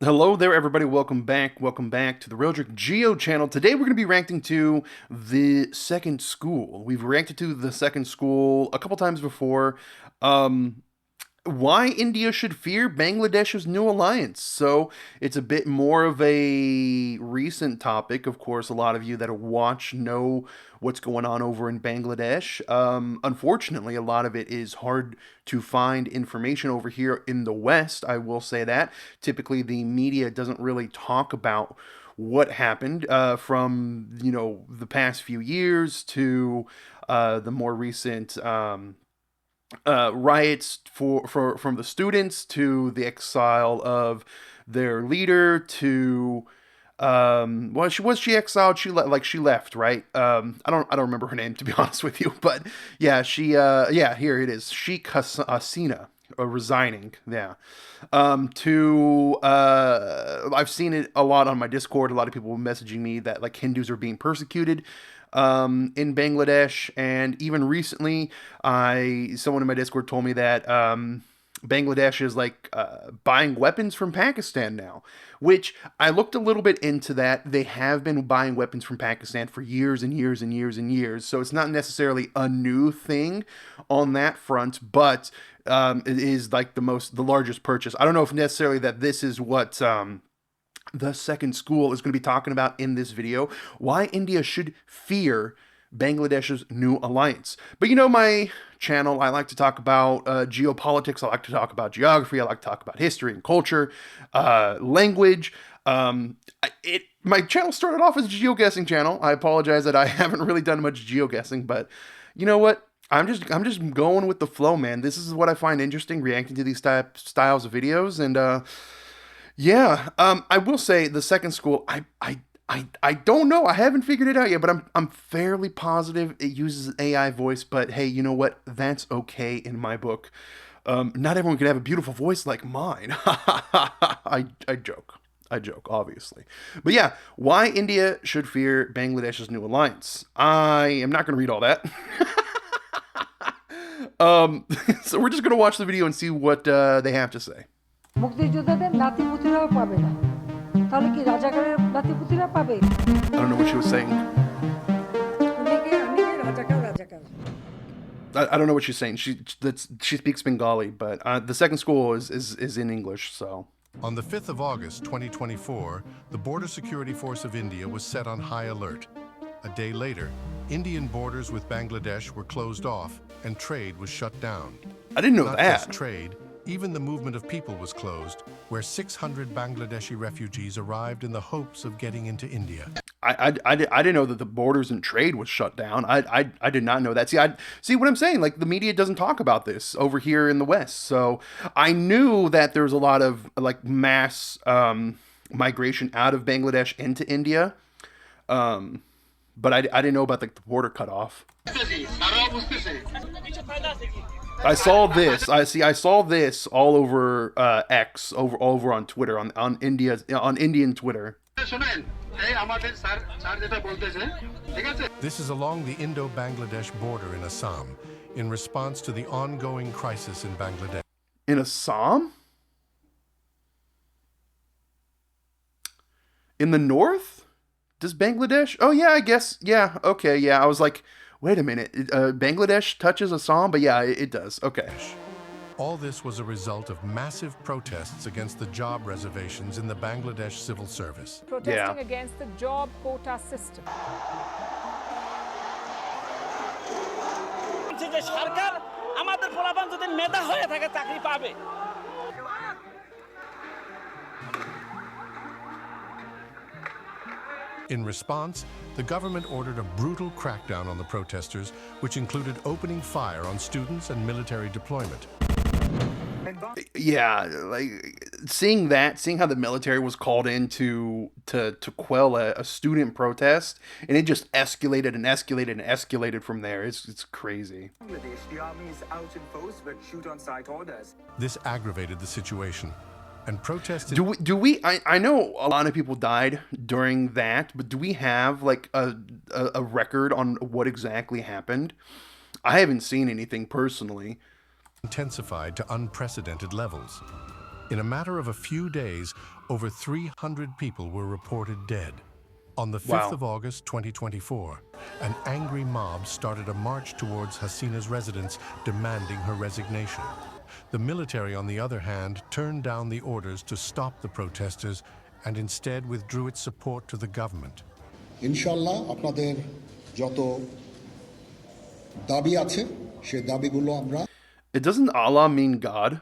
Hello there, everybody. Welcome back. Welcome back to the Realtrick Geo channel. Today, we're going to be reacting to The Second School. We've reacted to The Second School a couple times before. Um, why India should fear Bangladesh's new alliance. So it's a bit more of a recent topic. Of course, a lot of you that watch know what's going on over in Bangladesh. Unfortunately, a lot of it is hard to find information over here in the West. I will say that. Typically, the media doesn't really talk about what happened from the past few years to the more recent riots for from the students to the exile of their leader to well, she exiled, she left, right? I don't remember her name, to be honest with you, but yeah, yeah, here it is, Sheikh Hasina, resigning. Yeah. To I've seen it a lot on my Discord. A lot of people messaging me that like Hindus are being persecuted in Bangladesh, and even recently, I someone in my Discord told me that Bangladesh is like buying weapons from Pakistan now, which I looked a little bit into that. They have been buying weapons from Pakistan for years and years and years and years, so it's not necessarily a new thing on that front, but it is like the largest purchase. I don't know if necessarily that this is what the second school is going to be talking about in this video, why India should fear Bangladesh's new alliance. But you know, my channel, I like to talk about geopolitics, I like to talk about geography, I like to talk about history and culture, language. My channel started off as a geoguessing channel. I apologize that I haven't really done much geoguessing, but you know what? I'm just going with the flow, man. This is what I find interesting, reacting to these styles of videos, and yeah, I will say the second school. I don't know. I haven't figured it out yet, but I'm fairly positive it uses an AI voice. But hey, you know what? That's okay in my book. Not everyone can have a beautiful voice like mine. I joke. I joke, obviously. But yeah, why India should fear Bangladesh's new alliance. I am not going to read all that. So we're just going to watch the video and see what they have to say. মুক্তিযোদ্ধাদের নাতিপুতিরাও পাবে না তাহলে কি রাজাকারের নাতিপুতিরা পাবে I don't know what she was saying. I don't know what she's saying. She speaks Bengali, but the second school is in English, so. On the 5th of August 2024, the Border Security Force of India was set on high alert. A day later, Indian borders with Bangladesh were closed off and trade was shut down. I didn't know Not that. just trade, even the movement of people was closed, where 600 Bangladeshi refugees arrived in the hopes of getting into India. I didn't know that the borders and trade was shut down. I did not know that. See what I'm saying? Like, the media doesn't talk about this over here in the West. So I knew that there was a lot of like mass migration out of Bangladesh into India, but I didn't know about like the border cutoff. I saw this. I saw this all over X, over on Twitter, on Indian Twitter. This is along the Indo-Bangladesh border in Assam, in response to the ongoing crisis in Bangladesh. In Assam? In the north? Does Bangladesh? Oh yeah, I guess. Yeah, okay, yeah. I was like, wait a minute. Bangladesh touches Assam, but yeah, it does. Okay. All this was a result of massive protests against the job reservations in the Bangladesh civil service. Protesting against the job quota system. In response, the government ordered a brutal crackdown on the protesters, which included opening fire on students and military deployment. Yeah, like seeing how the military was called in to quell a student protest, and it just escalated and escalated and escalated from there. It's crazy. The army is out in force but shoot on sight orders. This aggravated the situation, and protested. I know a lot of people died during that, but do we have like a record on what exactly happened? I haven't seen anything personally. Intensified to unprecedented levels. In a matter of a few days, over 300 people were reported dead. On the 5th Wow. of August 2024, an angry mob started a march towards Hasina's residence demanding her resignation. The military, on the other hand, turned down the orders to stop the protesters and instead withdrew its support to the government. ইনশাআল্লাহ আপনাদের যত দাবি আছে সেই দাবিগুলো আমরা It doesn't Allah mean God?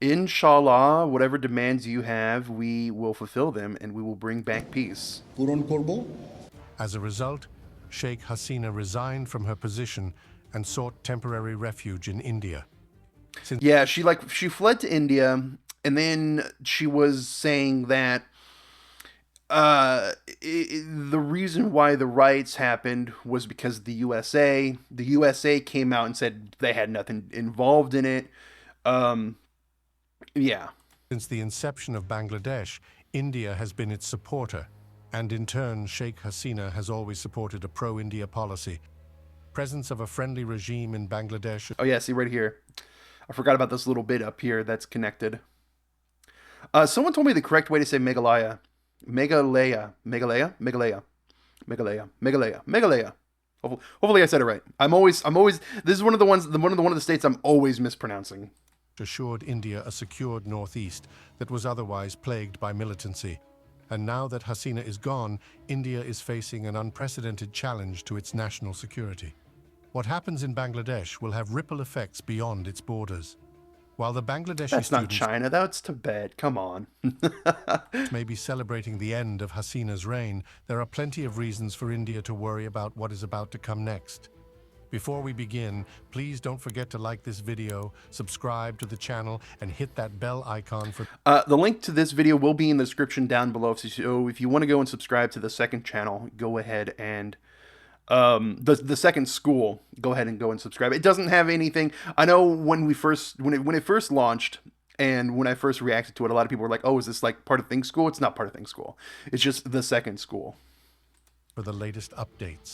Inshallah, whatever demands you have, we will fulfill them and we will bring back peace. পূরণ করব। As a result, Sheikh Hasina resigned from her position and sought temporary refuge in India. Yeah, she fled to India, and then she was saying that the reason why the riots happened was because the USA came out and said they had nothing involved in it. Yeah. Since the inception of Bangladesh, India has been its supporter, and in turn, Sheikh Hasina has always supported a pro-India policy. Presence of a friendly regime in Bangladesh. Oh yeah, see right here. I forgot about this little bit up here that's connected. Someone told me the correct way to say Meghalaya. Meghalaya. Meghalaya? Meghalaya. Meghalaya. Meghalaya. Meghalaya. Hopefully I said it right. I'm always this is one of the states I'm always mispronouncing. Assured India a secured northeast that was otherwise plagued by militancy. And now that Hasina is gone, India is facing an unprecedented challenge to its national security. What happens in Bangladesh will have ripple effects beyond its borders. While the Bangladeshi That's not students China, that's Tibet. Come on. may be celebrating the end of Hasina's reign, there are plenty of reasons for India to worry about what is about to come next. Before we begin, please don't forget to like this video, subscribe to the channel, and hit that bell icon for... The link to this video will be in the description down below. So if you want to go and subscribe to the second channel, go ahead and the second school, go ahead and go and subscribe. It doesn't have anything. I know when it first launched and when I first reacted to it, a lot of people were like, "Oh, is this like part of Think School?" It's not part of Think School. It's just the second school. For the latest updates.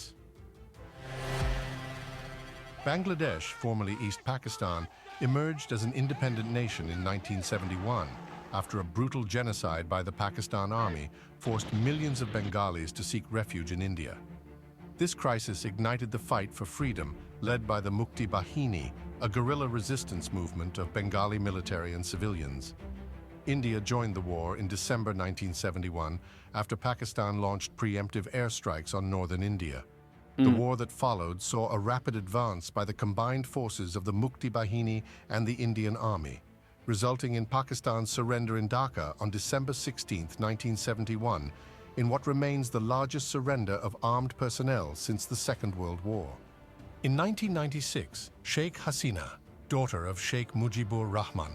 Bangladesh, formerly East Pakistan, emerged as an independent nation in 1971 after a brutal genocide by the Pakistan Army forced millions of Bengalis to seek refuge in India. This crisis ignited the fight for freedom led by the Mukti Bahini, a guerrilla resistance movement of Bengali military and civilians. India joined the war in December 1971 after Pakistan launched preemptive airstrikes on northern India. The war that followed saw a rapid advance by the combined forces of the Mukti Bahini and the Indian Army, resulting in Pakistan's surrender in Dhaka on December 16, 1971, in what remains the largest surrender of armed personnel since the Second World War. In 1996, Sheikh Hasina, daughter of Sheikh Mujibur Rahman,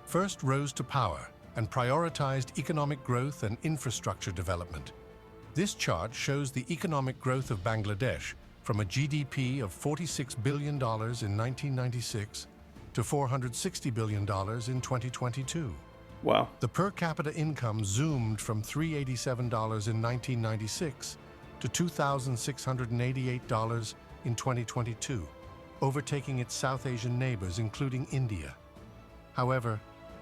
first rose to power and prioritized economic growth and infrastructure development. This chart shows the economic growth of Bangladesh from a GDP of $46 billion in 1996 to $460 billion in 2022. Wow. The per capita income zoomed from $387 in 1996 to $2,688 in 2022, overtaking its South Asian neighbors, including India. However,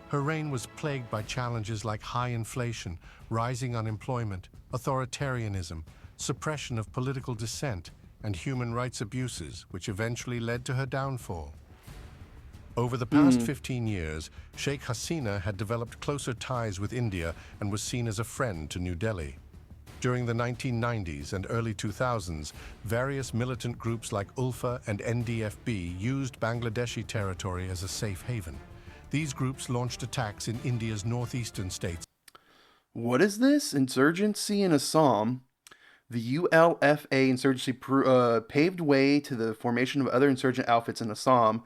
her reign was plagued by challenges like high inflation, rising unemployment, authoritarianism, suppression of political dissent, and human rights abuses, which eventually led to her downfall. Over the past 15 years, Sheikh Hasina had developed closer ties with India and was seen as a friend to New Delhi. During the 1990s and early 2000s, various militant groups like ULFA and NDFB used Bangladeshi territory as a safe haven. These groups launched attacks in India's northeastern states. What is this? Insurgency in Assam. The ULFA insurgency paved way to the formation of other insurgent outfits in Assam.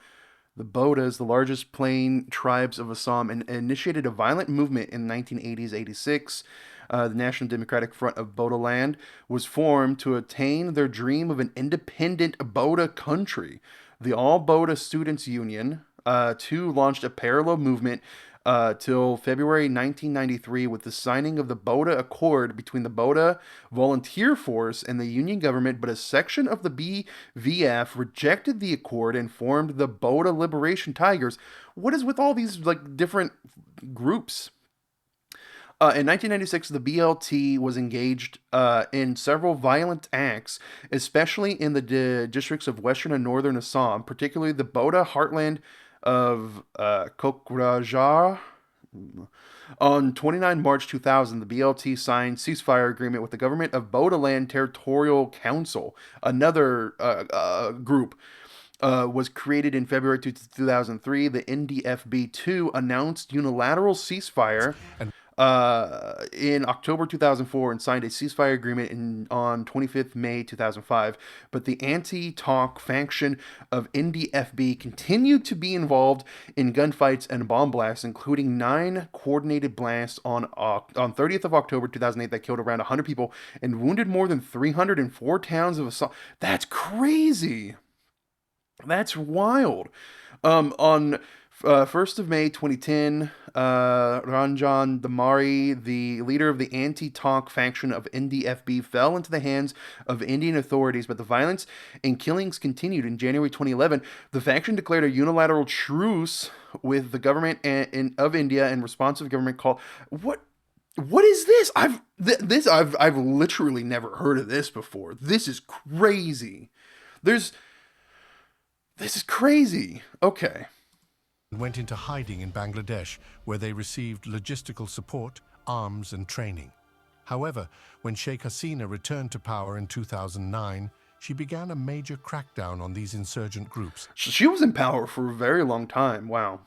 The Bodas, the largest plain tribes of Assam, and initiated a violent movement in the 1980s-86. The National Democratic Front of Bodoland was formed to attain their dream of an independent Boda country. The All Boda Students Union, too, launched a parallel movement till February 1993 with the signing of the Boda Accord between the Boda Volunteer Force and the Union government, but a section of the BVF rejected the accord and formed the Boda Liberation Tigers. What is with all these like different groups? In 1996, the BLT was engaged in several violent acts, especially in the districts of western and northern Assam, particularly the Boda heartland of Kokrajhar. On 29 March 2000, the BLT signed ceasefire agreement with the government of Bodoland Territorial Council, another group. Was created in February 2003. The NDFB2 announced unilateral ceasefire in October 2004 and signed a ceasefire agreement on 25th May 2005. But the anti-talk faction of NDFB continued to be involved in gunfights and bomb blasts, including 9 coordinated blasts on 30th of October 2008 that killed around 100 people and wounded more than 304 towns of Assam. That's crazy. That's wild. On 1st of May 2010, Ranjan Damari, the leader of the anti-talk faction of NDFB, fell into the hands of Indian authorities, but the violence and killings continued. In January 2011, the faction declared a unilateral truce with the government of India in response to the government call. What is this? I've literally never heard of this before. This is crazy. This is crazy. Okay. Went into hiding in Bangladesh, where they received logistical support, arms, and training. However, when Sheikh Hasina returned to power in 2009, she began a major crackdown on these insurgent groups. She was in power for a very long time. Wow.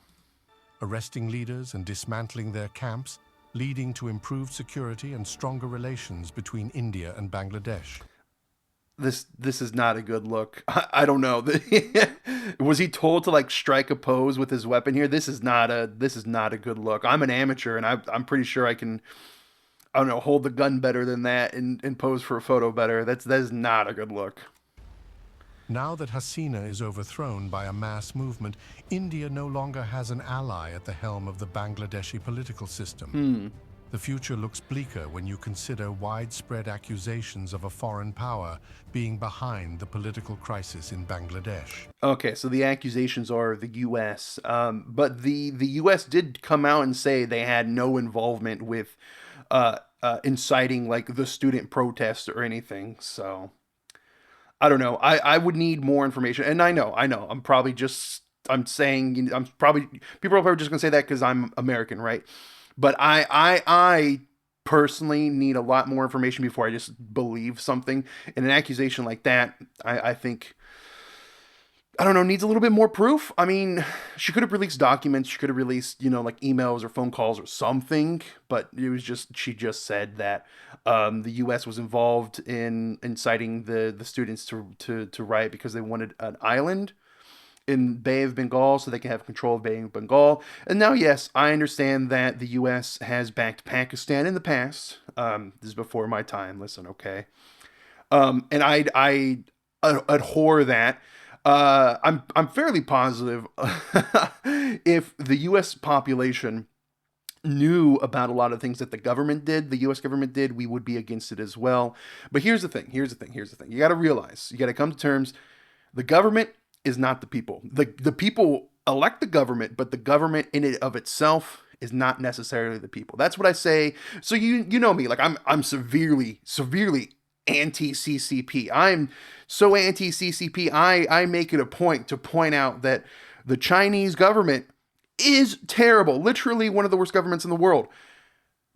Arresting leaders and dismantling their camps, leading to improved security and stronger relations between India and Bangladesh. This is not a good look. I don't know. Was he told to like strike a pose with his weapon here? This is not a good look. I'm an amateur, and I'm pretty sure I can, I don't know, hold the gun better than that and pose for a photo better. That is not a good look. Now that Hasina is overthrown by a mass movement, India no longer has an ally at the helm of the Bangladeshi political system. The future looks bleaker when you consider widespread accusations of a foreign power being behind the political crisis in Bangladesh. Okay, so the accusations are the U.S., but the U.S. did come out and say they had no involvement with inciting like the student protest or anything. So I don't know. I would need more information, and I know. I'm saying people are probably just gonna say that because I'm American, right? But I personally need a lot more information before I just believe something. And an accusation like that, I think, I don't know, needs a little bit more proof. I mean, she could have released documents. She could have released, like emails or phone calls or something. But it was she just said that the U.S. was involved in inciting the students to riot because they wanted an island in Bay of Bengal so they can have control of Bay of Bengal. And now, yes, I understand that the U.S. has backed Pakistan in the past. This is before my time. Listen, okay. And I abhor that. I'm fairly positive if the U.S. population knew about a lot of things that the government did, the U.S. government did, we would be against it as well. But here's the thing. You got to realize, you got to come to terms. The government is not the people. The people elect the government, but the government in and of itself is not necessarily the people. That's what I say. So you know me, like I'm severely anti-CCP. I'm so anti-CCP. I make it a point to point out that the Chinese government is terrible, literally one of the worst governments in the world.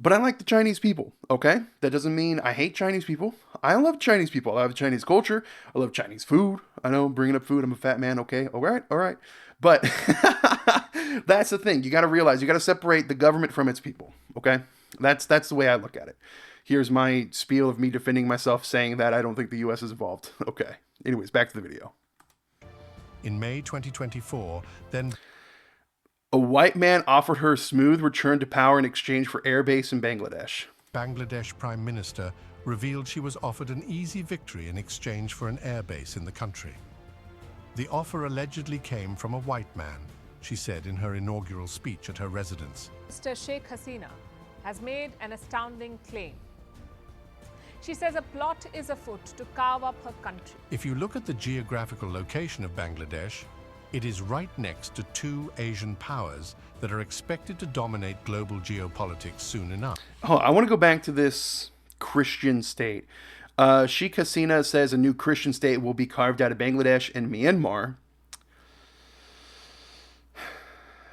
But I like the Chinese people, okay? That doesn't mean I hate Chinese people. I love Chinese people. I love Chinese culture. I love Chinese food. I know, bringing up food, I'm a fat man, okay? All right. But that's the thing. You got to realize, you got to separate the government from its people, okay? That's the way I look at it. Here's my spiel of me defending myself, saying that I don't think the U.S. is involved. Okay. Anyways, back to the video. In May 2024, then a white man offered her a smooth return to power in exchange for airbase in Bangladesh. Bangladesh Prime Minister revealed she was offered an easy victory in exchange for an airbase in the country. The offer allegedly came from a white man, she said in her inaugural speech at her residence. Mr. Sheikh Hasina has made an astounding claim. She says a plot is afoot to carve up her country. If you look at the geographical location of Bangladesh, it is right next to two Asian powers that are expected to dominate global geopolitics soon enough. Oh, I want to go back to this Christian state. Sheikh Hasina says a new Christian state will be carved out of Bangladesh and Myanmar.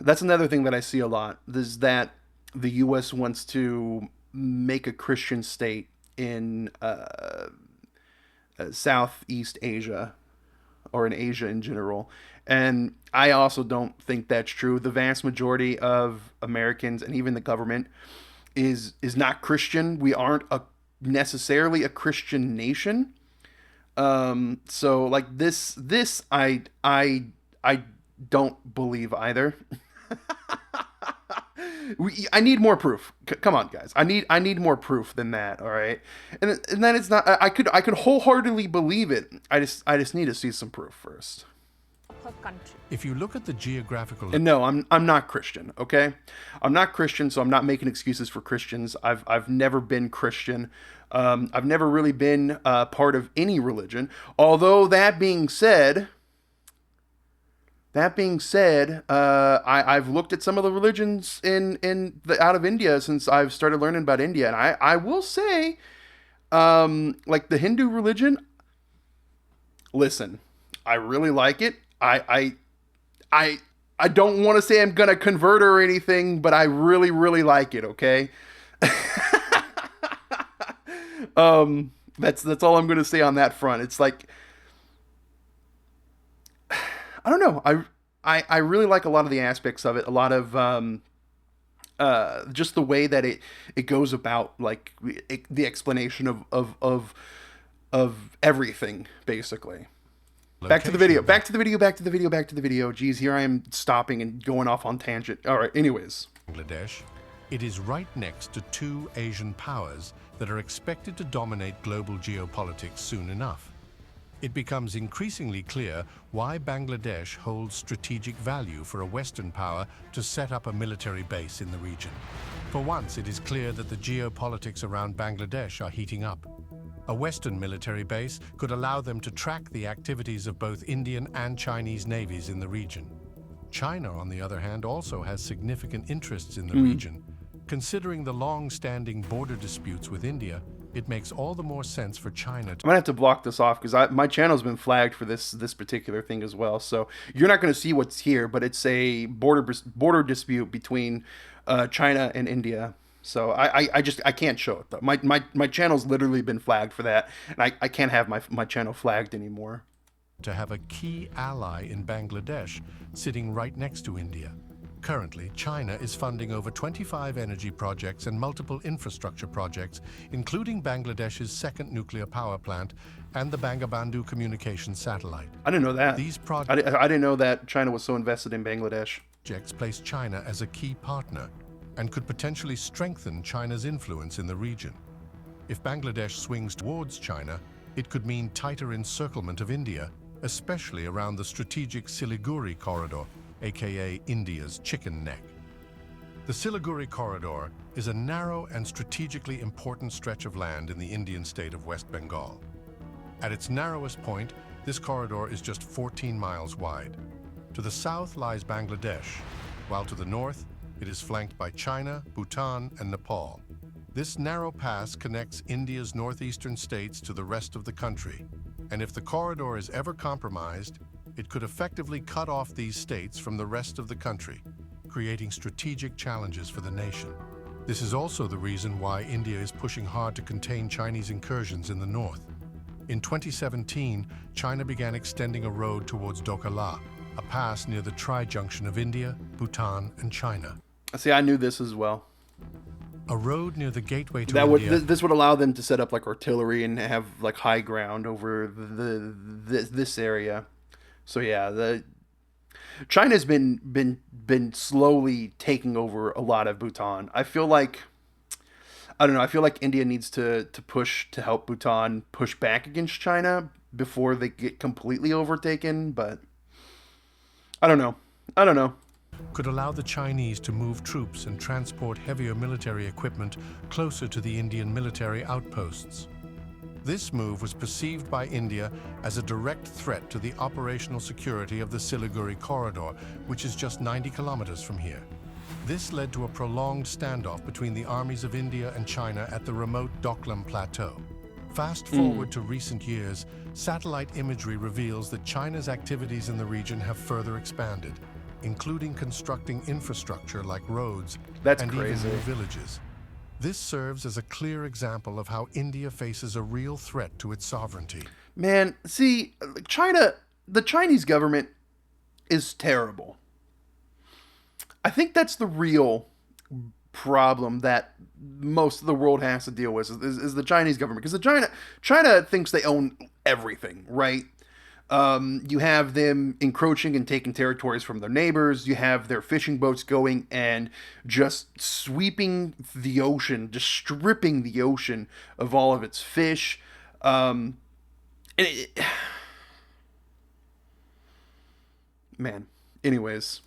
That's another thing that I see a lot, is that the U.S. wants to make a Christian state in Southeast Asia, or in Asia in general. And I also don't think that's true. The vast majority of Americans, and even the government, is not Christian. We aren't necessarily a Christian nation. So like this I don't believe either. I need more proof. Come on, guys. I need more proof than that. All right, and then it's not. I could wholeheartedly believe it. I just need to see some proof first. Her country. If you look at the geographical... And no, I'm not Christian. Okay, I'm not Christian, so I'm not making excuses for Christians. I've never been Christian. I've never really been part of any religion. Although that being said, I've looked at some of the religions out of India since I've started learning about India, and I will say, like the Hindu religion. Listen, I really like it. I don't want to say I'm gonna convert or anything, but I really, really like it. Okay. That's all I'm gonna say on that front. It's like, I don't know. I really like a lot of the aspects of it. A lot of just the way that it goes about, like the explanation of everything, basically. Back to the video. Geez, here I am stopping and going off on tangent. All right, anyways. Bangladesh, it is right next to two Asian powers that are expected to dominate global geopolitics soon enough. It becomes increasingly clear why Bangladesh holds strategic value for a Western power to set up a military base in the region. For once, it is clear that the geopolitics around Bangladesh are heating up. A Western military base could allow them to track the activities of both Indian and Chinese navies in the region. China, on the other hand, also has significant interests in the region. Considering the long-standing border disputes with India, it makes all the more sense for China to... I'm gonna have to block this off because my channel's been flagged for this particular thing as well. So you're not gonna see what's here, but it's a border dispute between China and India. So I can't show it though. My channel's literally been flagged for that, and I can't have my channel flagged anymore. To have a key ally in Bangladesh sitting right next to India. Currently, China is funding over 25 energy projects and multiple infrastructure projects, including Bangladesh's second nuclear power plant and the Bangabandhu communications satellite. I didn't know that. These I didn't know that China was so invested in Bangladesh. projects place China as a key partner and could potentially strengthen China's influence in the region. If Bangladesh swings towards China, it could mean tighter encirclement of India, especially around the strategic Siliguri corridor, aka India's chicken neck. The Siliguri corridor is a narrow and strategically important stretch of land in the Indian state of West Bengal. At its narrowest point, this corridor is just 14 miles wide. To the south lies Bangladesh, while to the north, it is flanked by China, Bhutan, and Nepal. This narrow pass connects India's northeastern states to the rest of the country, and if the corridor is ever compromised, it could effectively cut off these states from the rest of the country, creating strategic challenges for the nation. This is also the reason why India is pushing hard to contain Chinese incursions in the north. In 2017, China began extending a road towards Dokala, a pass near the tri-junction of India, Bhutan, and China. See, I knew this as well. A road near the gateway to That India. this would allow them to set up like artillery and have like high ground over this area. So yeah, China's been slowly taking over a lot of Bhutan. I feel like, I don't know, I feel like India needs to push to help Bhutan push back against China before they get completely overtaken, but I don't know. could allow the Chinese to move troops and transport heavier military equipment closer to the Indian military outposts. This move was perceived by India as a direct threat to the operational security of the Siliguri corridor, which is just 90 kilometers from here. This led to a prolonged standoff between the armies of India and China at the remote Doklam Plateau. Fast forward to recent years, satellite imagery reveals that China's activities in the region have further expanded, including constructing infrastructure like roads and even new villages. This serves as a clear example of how India faces a real threat to its sovereignty. Man, see, the Chinese government is terrible. I think that's the real problem that most of the world has to deal with is the Chinese government, because China thinks they own everything, right? You have them encroaching and taking territories from their neighbors. You have their fishing boats going and just sweeping the ocean, just stripping the ocean of all of its fish. Man, anyways.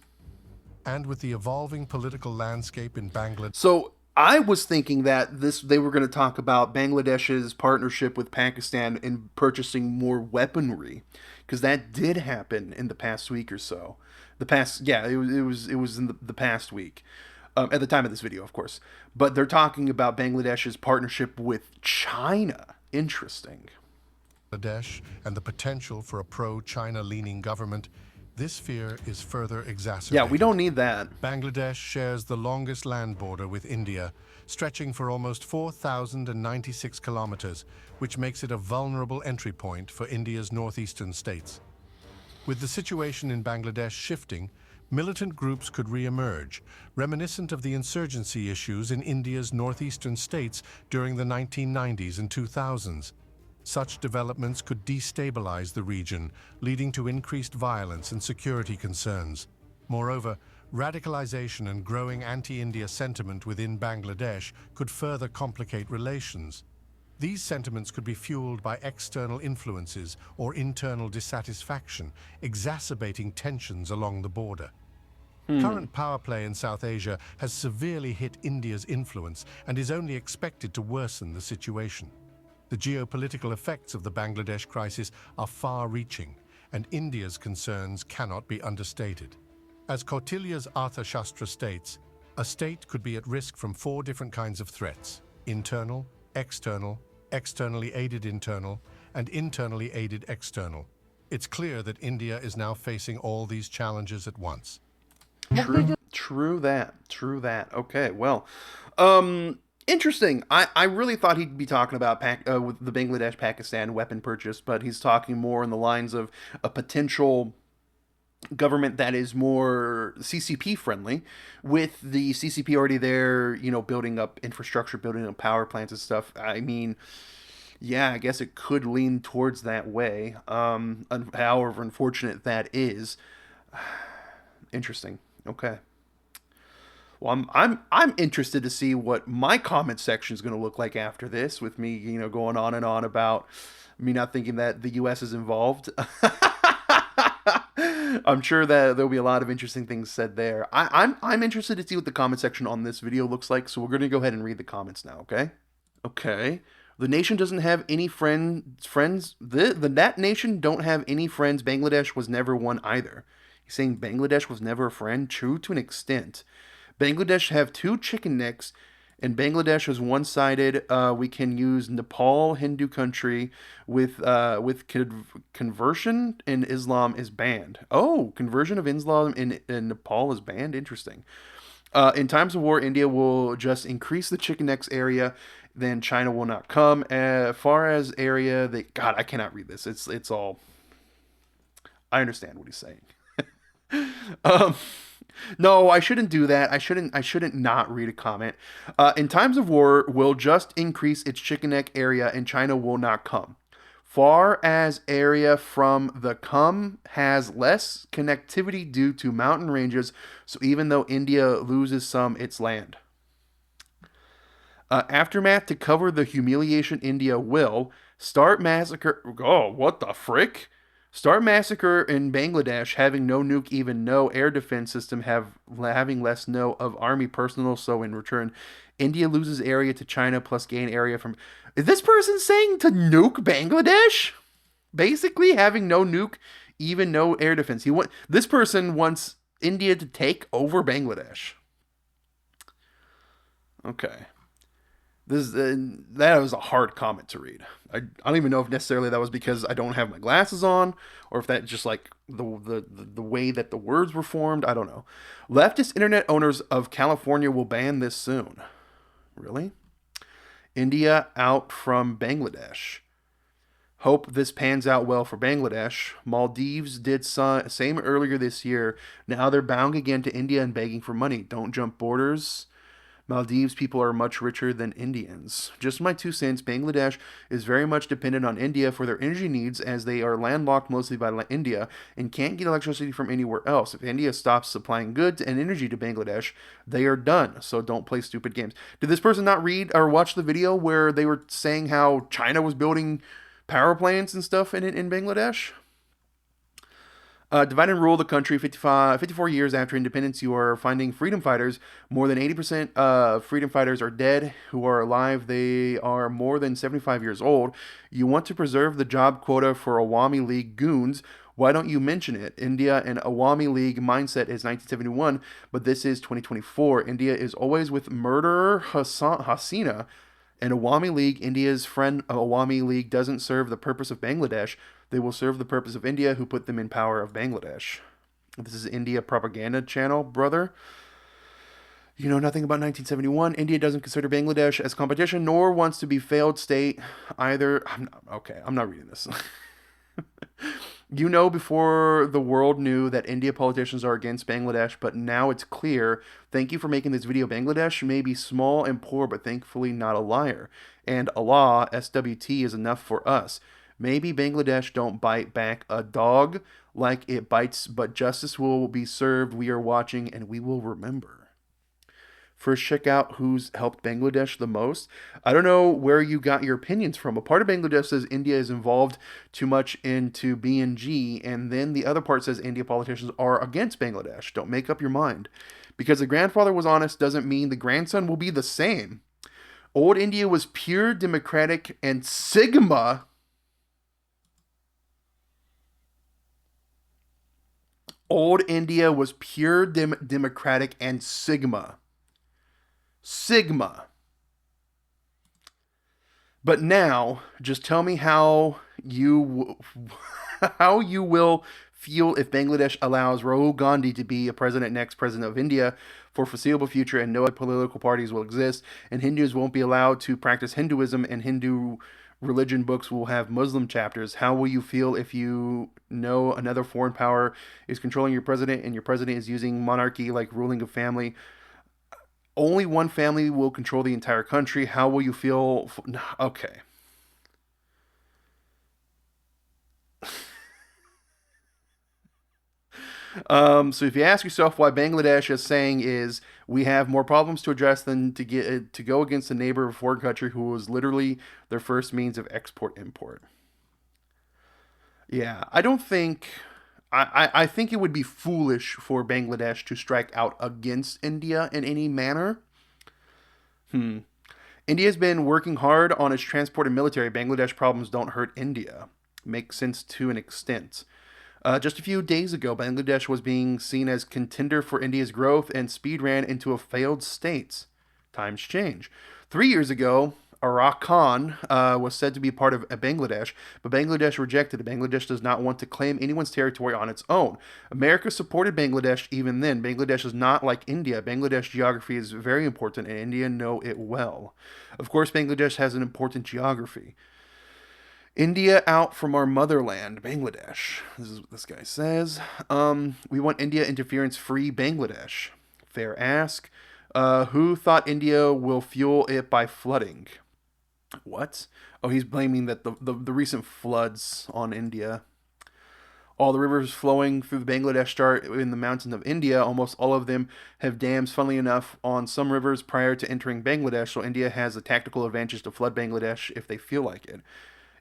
And with the evolving political landscape in Bangladesh. So I was thinking that they were going to talk about Bangladesh's partnership with Pakistan in purchasing more weaponry, because that did happen in the past week or so. It was in the past week, at the time of this video, of course. But they're talking about Bangladesh's partnership with China. Interesting. Bangladesh and the potential for a pro-China leaning government. This fear is further exacerbated. Yeah, we don't need that. Bangladesh shares the longest land border with India, stretching for almost 4,096 kilometers, which makes it a vulnerable entry point for India's northeastern states. With the situation in Bangladesh shifting, militant groups could re-emerge, reminiscent of the insurgency issues in India's northeastern states during the 1990s and 2000s. Such developments could destabilize the region, leading to increased violence and security concerns. Moreover, radicalization and growing anti-India sentiment within Bangladesh could further complicate relations. These sentiments could be fueled by external influences or internal dissatisfaction, exacerbating tensions along the border. Current power play in South Asia has severely hit India's influence and is only expected to worsen the situation. The geopolitical effects of the Bangladesh crisis are far-reaching, and India's concerns cannot be understated. As Kautilya's Arthashastra states, a state could be at risk from 4 different kinds of threats: internal, external, externally aided internal, and internally aided external. It's clear that India is now facing all these challenges at once. True that. Okay, well, interesting. I really thought he'd be talking about with the Bangladesh-Pakistan weapon purchase, but he's talking more in the lines of a potential government that is more CCP friendly, with the CCP already there, building up infrastructure, building up power plants and stuff. I mean, yeah, I guess it could lean towards that way. However unfortunate that is. Interesting. Okay. Well, I'm interested to see what my comment section is going to look like after this, with me, going on and on about me not thinking that the U.S. is involved. I'm sure that there'll be a lot of interesting things said there. I'm interested to see what the comment section on this video looks like, so we're going to go ahead and read the comments now, okay? Okay. The nation doesn't have any friends. That nation don't have any friends. Bangladesh was never one either. He's saying Bangladesh was never a friend? True to an extent. Bangladesh have 2 chicken necks, and Bangladesh is one-sided. We can use Nepal, Hindu country, with conversion in Islam is banned. Oh, conversion of Islam in Nepal is banned? Interesting. In times of war, India will just increase the chicken necks area, then China will not come. Far as area, God, I cannot read this. It's all... I understand what he's saying. No, I shouldn't do that. I shouldn't not read a comment. In times of war, will just increase its chicken neck area and China will not come. Far as area from the come has less connectivity due to mountain ranges, so even though India loses some, its land. Aftermath to cover the humiliation India will start massacre. Oh, what the frick? Start massacre in Bangladesh, having no nuke, even no air defense system, having less no of army personnel. So in return, India loses area to China plus gain area from. Is this person saying to nuke Bangladesh? Basically, having no nuke, even no air defense. This person wants India to take over Bangladesh. Okay. That was a hard comment to read. I don't even know if necessarily that was because I don't have my glasses on, or if that just like the way that the words were formed. I don't know. Leftist internet owners of California will ban this soon. Really? India out from Bangladesh. Hope this pans out well for Bangladesh. Maldives did same earlier this year. Now they're bowing again to India and begging for money. Don't jump borders. Maldives people are much richer than Indians. Just my 2 cents, Bangladesh is very much dependent on India for their energy needs as they are landlocked mostly by India and can't get electricity from anywhere else. If India stops supplying goods and energy to Bangladesh, they are done. So don't play stupid games. Did this person not read or watch the video where they were saying how China was building power plants and stuff in Bangladesh? Divide and rule the country 54 years after independence. You are finding freedom fighters. More than 80% of freedom fighters are dead. Who are alive, they are more than 75 years old. You want to preserve the job quota for Awami League goons. Why don't you mention it? India and Awami League mindset is 1971, but this is 2024. India is always with murderer Hasina. And Awami League, India's friend Awami League, doesn't serve the purpose of Bangladesh. They will serve the purpose of India, who put them in power of Bangladesh. This is India propaganda channel, brother. You know nothing about 1971. India doesn't consider Bangladesh as competition, nor wants to be failed state either. I'm not reading this. You know, before the world knew that India politicians are against Bangladesh, but now it's clear. Thank you for making this video. Bangladesh may be small and poor, but thankfully not a liar. And Allah, SWT, is enough for us. Maybe Bangladesh don't bite back a dog like it bites, but justice will be served. We are watching and we will remember. First, check out who's helped Bangladesh the most. I don't know where you got your opinions from. A part of Bangladesh says India is involved too much into BNG, and then the other part says India politicians are against Bangladesh. Don't make up your mind. Because the grandfather was honest doesn't mean the grandson will be the same. Old India was pure democratic and Sigma. Old India was pure democratic and Sigma. But now, just tell me how you will feel if Bangladesh allows Rahul Gandhi to be next president of India for foreseeable future, and no other political parties will exist, and Hindus won't be allowed to practice Hinduism, and Hindu religion books will have Muslim chapters. How will you feel if you know another foreign power is controlling your president, and your president is using monarchy like ruling a family? Only one family will control the entire country. How will you feel? Okay. So if you ask yourself why Bangladesh is saying is we have more problems to address than to go against a neighbor of a foreign country who was literally their first means of export-import. Yeah, I don't think... I think it would be foolish for Bangladesh to strike out against India in any manner. India's been working hard on its transport and military. Bangladesh problems don't hurt India. Makes sense to an extent. Just a few days ago, Bangladesh was being seen as contender for India's growth, and speed ran into a failed state. Times change. 3 years ago, Arakan was said to be part of Bangladesh, but Bangladesh rejected it. Bangladesh does not want to claim anyone's territory on its own. America supported Bangladesh even then. Bangladesh is not like India. Bangladesh geography is very important, and India know it well. Of course, Bangladesh has an important geography. India out from our motherland, Bangladesh. This is what this guy says. We want India interference-free Bangladesh. Fair ask. Who thought India will fuel it by flooding? What? Oh, he's blaming that the recent floods on India. All the rivers flowing through Bangladesh start in the mountains of India. Almost all of them have dams, funnily enough, on some rivers prior to entering Bangladesh, so India has a tactical advantage to flood Bangladesh if they feel like it.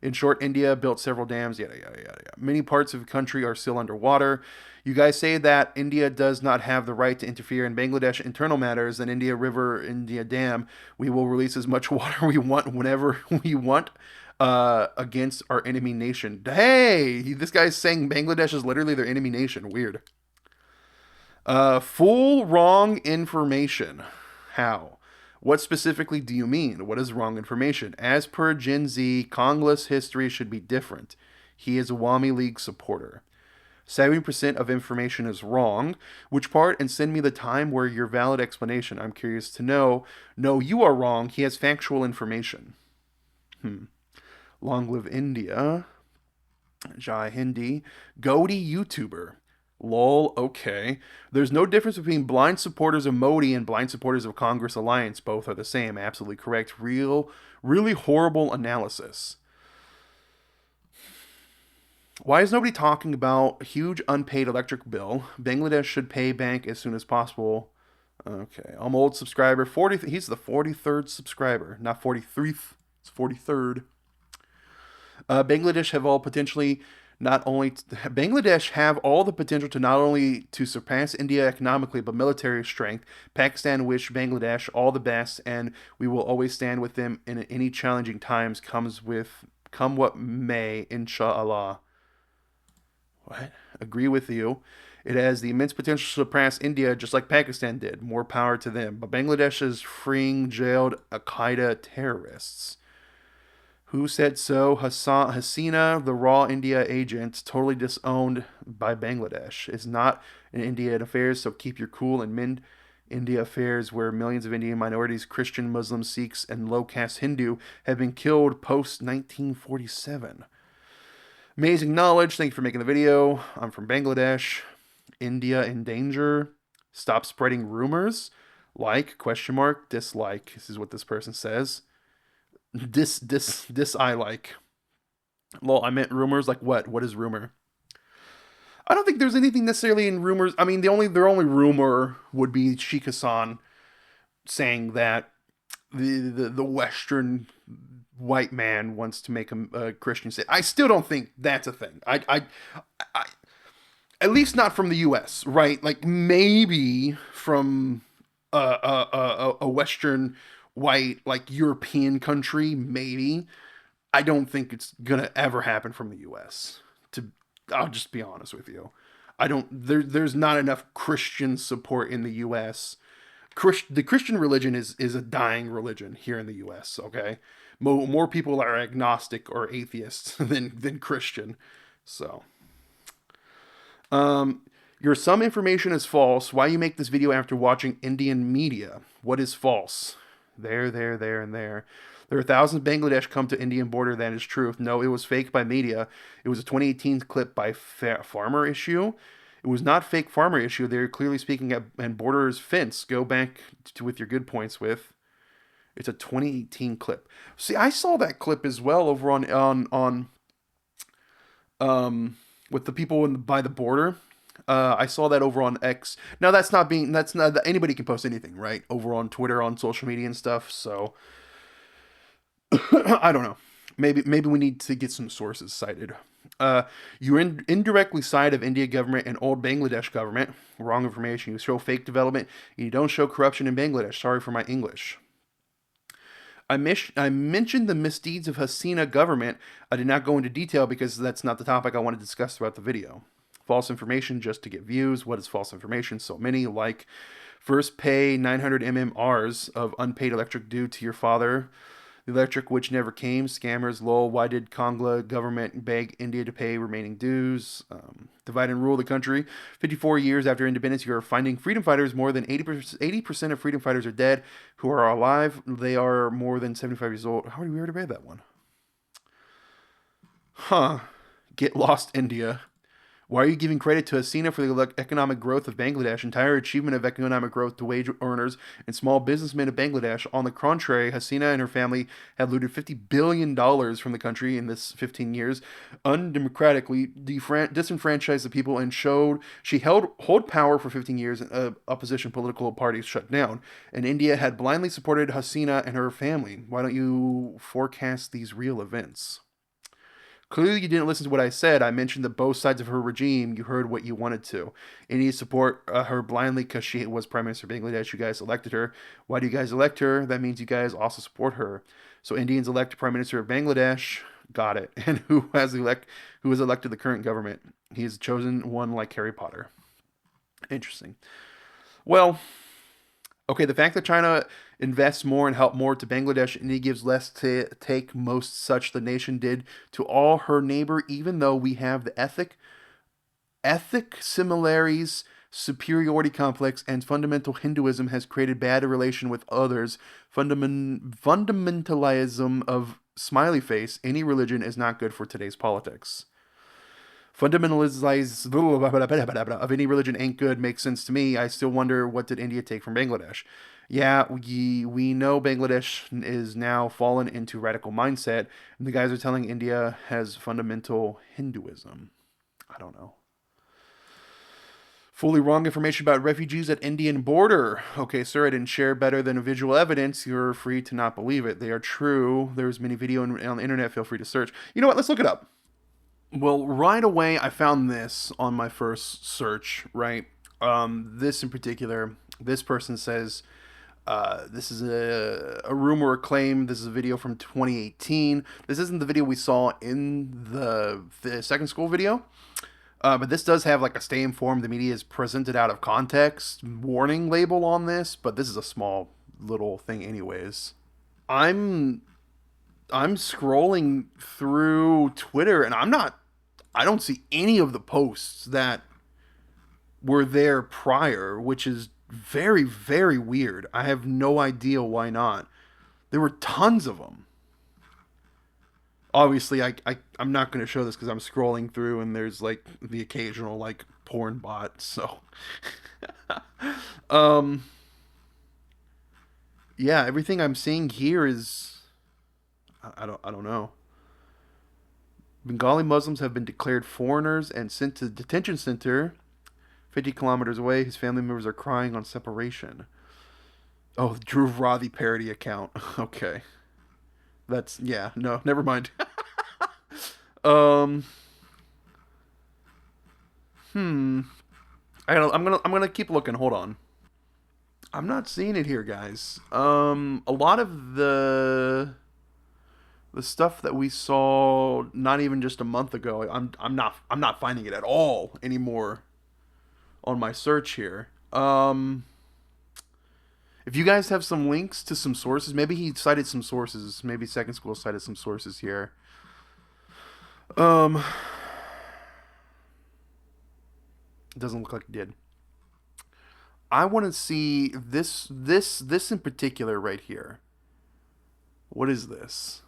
In short, India built several dams, yada, yada, yada, yada. Many parts of the country are still underwater. You guys say that India does not have the right to interfere in Bangladesh internal matters, then India River, India Dam, we will release as much water we want whenever we want against our enemy nation. Hey, this guy's saying Bangladesh is literally their enemy nation. Weird. Full wrong information. How? What specifically do you mean? What is wrong information? As per Gen Z, Congless history should be different. He is a Awami League supporter. 70% of information is wrong. Which part? And send me the time where your valid explanation. I'm curious to know. No, you are wrong. He has factual information. Long live India. Jai Hindi. Goaty YouTuber. Lol, okay. There's no difference between blind supporters of Modi and blind supporters of Congress Alliance. Both are the same. Absolutely correct. Really horrible analysis. Why is nobody talking about huge unpaid electric bill? Bangladesh should pay bank as soon as possible. Okay, I'm old subscriber. He's the 43rd subscriber, not 43rd. It's 43rd. Bangladesh have all the potential to not only to surpass India economically but military strength. Pakistan wish Bangladesh all the best, and we will always stand with them in any challenging times. Come what may, inshallah. What? Agree with you. It has the immense potential to surpass India, just like Pakistan did. More power to them. But Bangladesh is freeing jailed Al-Qaeda terrorists. Who said so? Hasina, the raw India agent, totally disowned by Bangladesh. Is not in Indian affairs, so keep your cool and mend India affairs, where millions of Indian minorities, Christian, Muslims, Sikhs, and low-caste Hindu have been killed post-1947. Amazing knowledge. Thank you for making the video. I'm from Bangladesh. India in danger. Stop spreading rumors. Like, question mark, dislike. This is what this person says. This I like. Lol, I meant rumors. Like what? What is rumor? I don't think there's anything necessarily in rumors. I mean, their only rumor would be Sheikh Hassan saying that the Western white man wants to make a Christian state. I still don't think that's a thing. I at least not from the U.S. Right? Like maybe from a Western white, like European country, maybe. I don't think it's gonna ever happen from the U.S. I'll just be honest with you. There's not enough Christian support in the U.S. The Christian religion is a dying religion here in the U.S. Okay, more people are agnostic or atheists than Christian. So, some information is false. Why you make this video after watching Indian media? What is false? There, and there. There are thousands of Bangladesh come to Indian border. That is true. No, it was faked by media. It was a 2018 clip by Farmer Issue. It was not fake Farmer Issue. They're clearly speaking and borders fence. Go back with your good points with. It's a 2018 clip. See, I saw that clip as well over on with the people by the border. I saw that over on X. Now that's not anybody can post anything, right? Over on Twitter, on social media and stuff. So I don't know. Maybe we need to get some sources cited. You indirectly side of India government and old Bangladesh government. Wrong information. You show fake development. You don't show corruption in Bangladesh. Sorry for my English. I mentioned the misdeeds of Hasina government. I did not go into detail because that's not the topic I want to discuss throughout the video. False information just to get views. What is false information? So many, like first pay 900 MMRs of unpaid electric due to your father. The electric which never came. Scammers. Lol. Why did Kongla government beg India to pay remaining dues? Divide and rule the country. 54 years after independence, you are finding freedom fighters. More than 80% of freedom fighters are dead. Who are alive? They are more than 75 years old. How did we already read that one? Huh. Get lost, India. Why are you giving credit to Hasina for the economic growth of Bangladesh? Entire achievement of economic growth to wage earners and small businessmen of Bangladesh. On the contrary, Hasina and her family have looted $50 billion from the country in this 15 years, undemocratically disenfranchised the people, and she held power for 15 years. Opposition political parties shut down, and India had blindly supported Hasina and her family. Why don't you forecast these real events? Clearly, you didn't listen to what I said. I mentioned that both sides of her regime, you heard what you wanted to. India support her blindly because she was Prime Minister of Bangladesh. You guys elected her. Why do you guys elect her? That means you guys also support her. So Indians elect Prime Minister of Bangladesh. Got it. And who has elected the current government? He's chosen one like Harry Potter. Interesting. Well, okay, the fact that China invests more and help more to Bangladesh, India gives less to take most such the nation did to all her neighbor, even though we have the ethic similarities, superiority complex, and fundamental Hinduism has created bad relation with others. Fundamentalism of smiley face, any religion is not good for today's politics. Fundamentalize of any religion ain't good makes sense to me. I still wonder, what did India take from Bangladesh? Yeah, we know Bangladesh is now fallen into radical mindset, and the guys are telling India has fundamental Hinduism. I don't know. Fully wrong information about refugees at Indian border. Okay, sir, I didn't share better than visual evidence. You're free to not believe it. They are true. There's many video on the internet. Feel free to search. You know what? Let's look it up. Well, right away, I found this on my first search, right? This in particular, this person says, this is a rumor or claim. This is a video from 2018. This isn't the video we saw in the second school video. But this does have like a stay informed, the media is presented out of context warning label on this, but this is a small little thing anyways. I'm scrolling through Twitter and I don't see any of the posts that were there prior, which is very, very weird. I have no idea why not. There were tons of them. Obviously, I'm not going to show this because I'm scrolling through and there's like the occasional like porn bot. So, yeah, everything I'm seeing here is, I don't know. Bengali Muslims have been declared foreigners and sent to the detention center 50 kilometers away. His family members are crying on separation. Oh, the Dhruv Rathi parody account. Okay. That's, yeah, no, never mind. I'm gonna keep looking. Hold on. I'm not seeing it here, guys. A lot of the stuff that we saw not even just a month ago, I'm not finding it at all anymore on my search here. If you guys have some links to some sources, maybe he cited some sources. Maybe Second School cited some sources here. It doesn't look like it did. I want to see this in particular right here. What is this?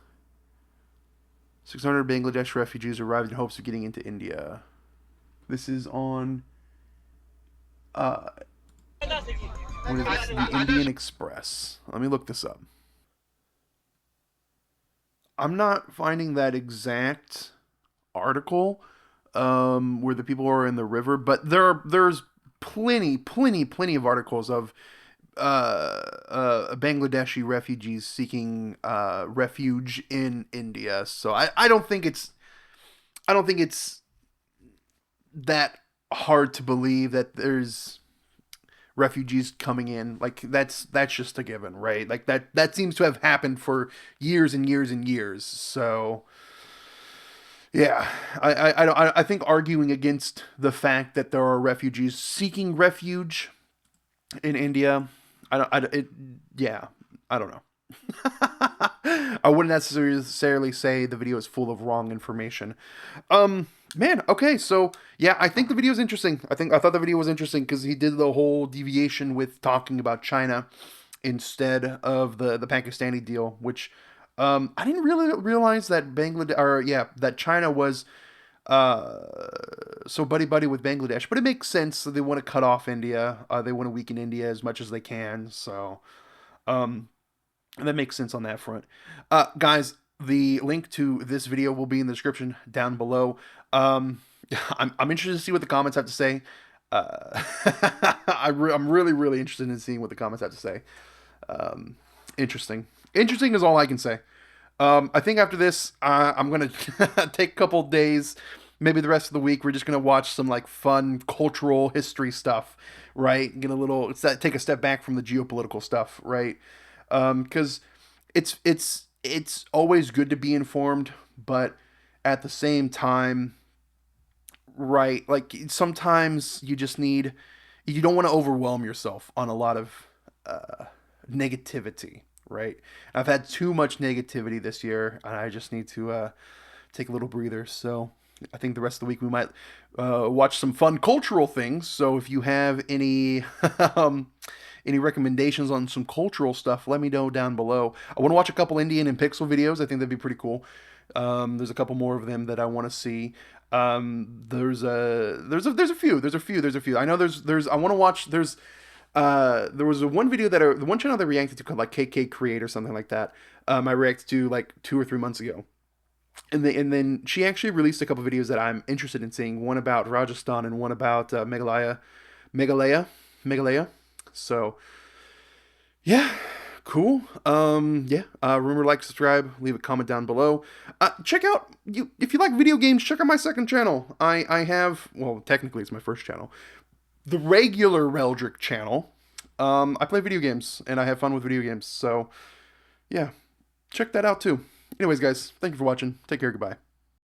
600 Bangladesh refugees arrived in hopes of getting into India. This is on what is this? The Indian Express. Let me look this up. I'm not finding that exact article where the people are in the river, but there's plenty of articles of Bangladeshi refugees seeking refuge in India. So I don't think it's that hard to believe that there's refugees coming in. Like that's just a given, right? Like that seems to have happened for years and years and years. So yeah, I think arguing against the fact that there are refugees seeking refuge in India, I don't know. I wouldn't necessarily say the video is full of wrong information. Man, okay, so yeah, I think the video is interesting. I thought the video was interesting because he did the whole deviation with talking about China instead of the Pakistani deal, which I didn't really realize that that China was so buddy with Bangladesh, but it makes sense. So they want to cut off India. They want to weaken India as much as they can. So that makes sense on that front. Guys, the link to this video will be in the description down below. I'm interested to see what the comments have to say. I'm really interested in seeing what the comments have to say. Interesting is all I can say. I think after this, I'm gonna take a couple days, maybe the rest of the week. We're just gonna watch some like fun cultural history stuff, right? Get a little, take a step back from the geopolitical stuff, right? Because it's always good to be informed, but at the same time, right? Like sometimes you don't want to overwhelm yourself on a lot of negativity, right? I've had too much negativity this year, and I just need to take a little breather. So I think the rest of the week we might watch some fun cultural things. So if you have any any recommendations on some cultural stuff, let me know down below. I want to watch a couple Indian and Pixel videos. I think that'd be pretty cool. There's a couple more of them that I want to see. There's a few. I know I want to watch. There was one video the one channel that I reacted to called like KK Create or something like that. I reacted to like 2 or 3 months ago. And then she actually released a couple videos that I'm interested in seeing. One about Rajasthan and one about Meghalaya. So yeah, cool. Yeah. Remember to like, subscribe, leave a comment down below. Check out if you like video games. Check out my second channel. I have, well, technically it's my first channel, the regular Reldrick channel. I play video games and I have fun with video games. So yeah, check that out too. Anyways, guys, thank you for watching. Take care. Goodbye.